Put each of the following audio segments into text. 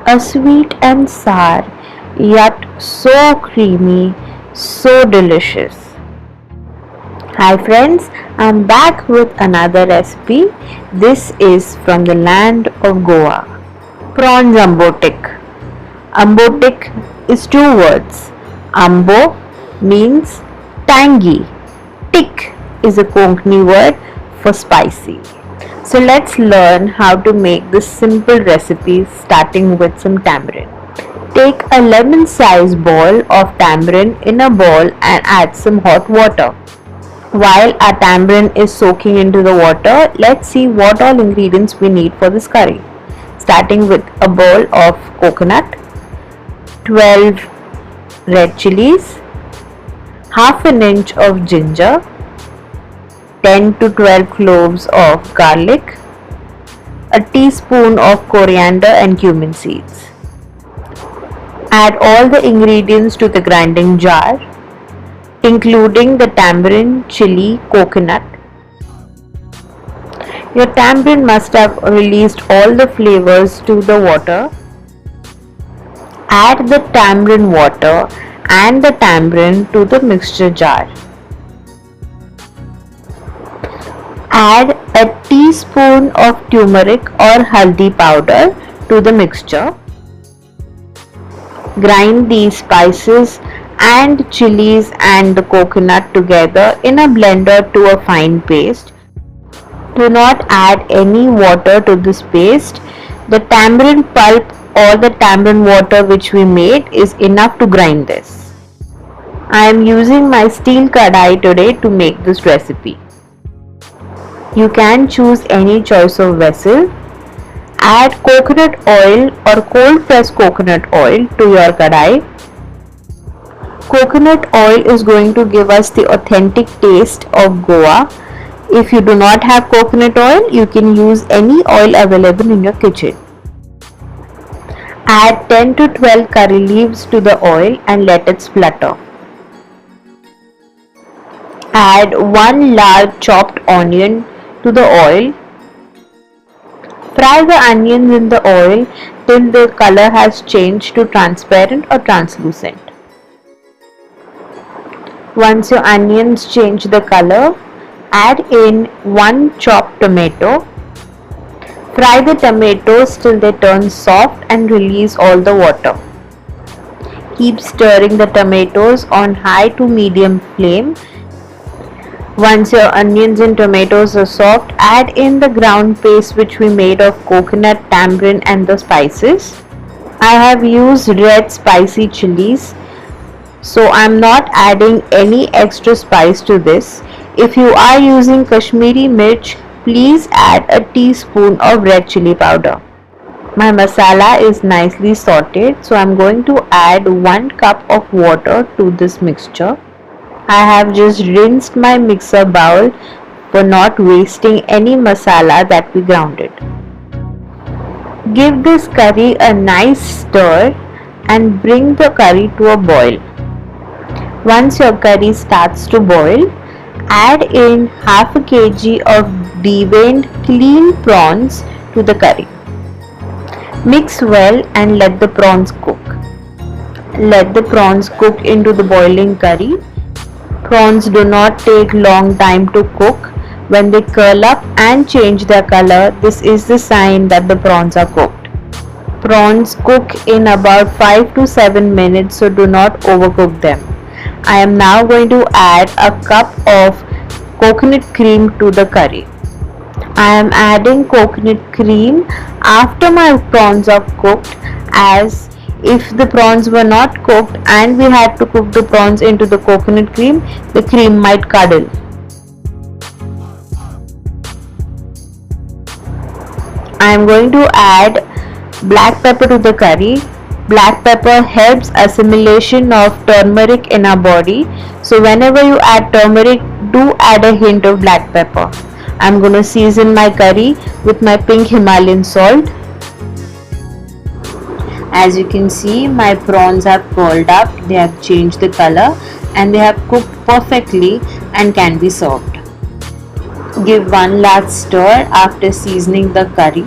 a sweet and sour, yet so creamy, so delicious. Hi friends, I'm back with another recipe. This is from the land of Goa. Prawns ambotik. Ambotik is two words. Ambo means tangy. Tik is a Konkani word for spicy. So let's learn how to make this simple recipe starting with some tamarind. Take a lemon-sized ball of tamarind in a bowl and add some hot water. While our tamarind is soaking into the water, let's see what all ingredients we need for this curry. Starting with a bowl of coconut, 12 red chilies, half an inch of ginger, 10 to 12 cloves of garlic, a teaspoon of coriander and cumin seeds. Add all the ingredients to the grinding jar, including the tamarind, chili, coconut. Your tamarind must have released all the flavors to the water. Add the tamarind water and the tamarind to the mixture jar. Add a teaspoon of turmeric or haldi powder to the mixture. Grind these spices and chilies and the coconut together in a blender to a fine paste. Do not add any water to this paste. The tamarind pulp or the tamarind water which we made is enough to grind this. I am using my steel kadai today to make this recipe. You can choose any choice of vessel. Add coconut oil or cold pressed coconut oil to your kadai. Coconut oil is going to give us the authentic taste of Goa. If you do not have coconut oil, you can use any oil available in your kitchen. Add 10 to 12 curry leaves to the oil and let it splutter. Add 1 large chopped onion to the oil. Fry the onions in the oil till the color has changed to transparent or translucent. Once your onions change the color, add in 1 chopped tomato. Fry the tomatoes till they turn soft and release all the water. Keep stirring the tomatoes on high to medium flame. Once your onions and tomatoes are soft, add in the ground paste which we made of coconut, tamarind and the spices. I have used red spicy chilies, so I am not adding any extra spice to this. If you are using Kashmiri mirch, please add a teaspoon of red chili powder. My masala is nicely sauteed, so I am going to add 1 cup of water to this mixture. I have just rinsed my mixer bowl for not wasting any masala that we grounded. Give this curry a nice stir and bring the curry to a boil. Once your curry starts to boil, add in half a kg of deveined clean prawns to the curry. Mix well and let the prawns cook. Let the prawns cook into the boiling curry. Prawns do not take long time to cook. When they curl up and change their color, this is the sign that the prawns are cooked. Prawns cook in about 5 to 7 minutes, so do not overcook them. I am now going to add a cup of coconut cream to the curry. I am adding coconut cream after my prawns are cooked, as if the prawns were not cooked and we had to cook the prawns into the coconut cream, the cream might curdle. I am going to add black pepper to the curry. Black pepper helps assimilation of turmeric in our body, so whenever you add turmeric, do add a hint of black pepper. I am going to season my curry with my pink Himalayan salt. As you can see, my prawns have curled up, they have changed the color and they have cooked perfectly and can be served. Give one last stir after seasoning the curry.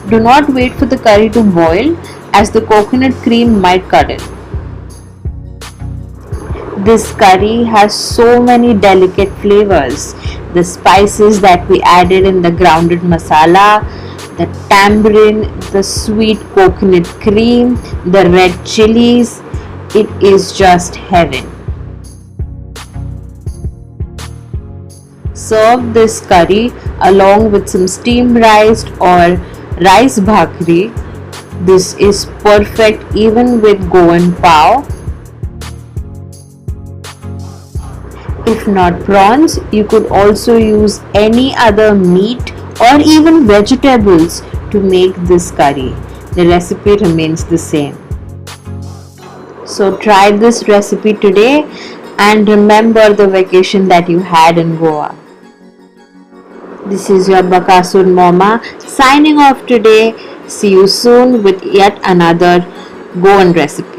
Do not wait for the curry to boil, as the coconut cream might curdle. This curry has so many delicate flavors. The spices that we added in the grounded masala, the tamarind, the sweet coconut cream, the red chilies, it is just heaven. Serve this curry along with some steamed rice or rice bhakri. This is perfect even with Goan pav. If not prawns, you could also use any other meat or even vegetables to make this curry. The recipe remains the same. So try this recipe today and remember the vacation that you had in Goa. This is your Bakasur Mama signing off today. See you soon with yet another Goan recipe.